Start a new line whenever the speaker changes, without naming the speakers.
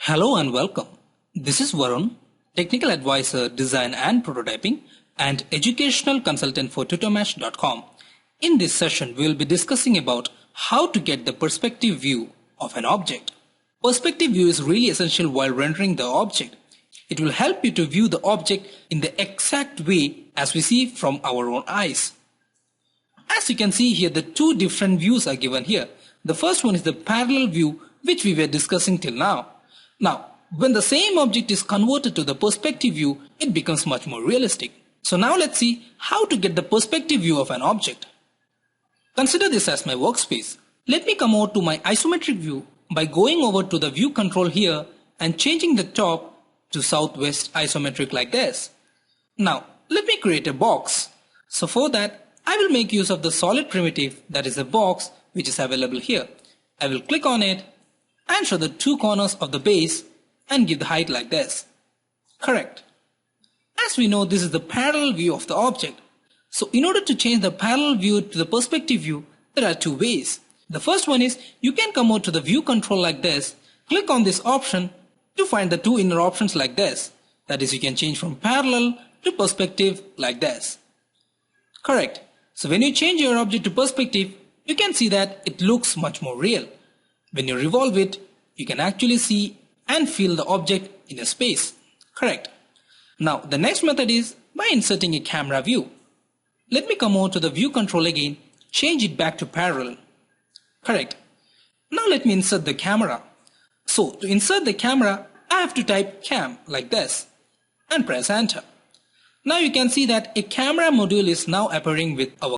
Hello and welcome. This is Varun, Technical Advisor, Design and Prototyping and Educational Consultant for Tutormatch.com. In this session, we will be discussing about how to get the perspective view of an object. Perspective view is really essential while rendering the object. It will help you to view the object in the exact way as we see from our own eyes. As you can see here, the two different views are given here. The first one is the parallel view, which we were discussing till now. Now, when the same object is converted to the perspective view, it becomes much more realistic. So now let's see how to get the perspective view of an object. Consider this as my workspace. Let me come over to my isometric view by going over to the view control here and changing the top to southwest isometric like this. Now, let me create a box. So for that, I will make use of the solid primitive, that is a box which is available here. I will click on it and show the two corners of the base and give the height like this. Correct. As we know, this is the parallel view of the object. So in order to change the parallel view to the perspective view, there are two ways. The first one is you can come out to the view control like this, click on this option to find the two inner options like this. That is, you can change from parallel to perspective like this. Correct. So when you change your object to perspective, you can see that it looks much more real. When you revolve it, you can actually see and feel the object in a space. Correct. Now the next method is by inserting a camera view. Let me come over to the view control again, change it back to parallel. Correct. Now let me insert the camera. So to insert the camera, I have to type cam like this and press enter. Now you can see that a camera module is now appearing with our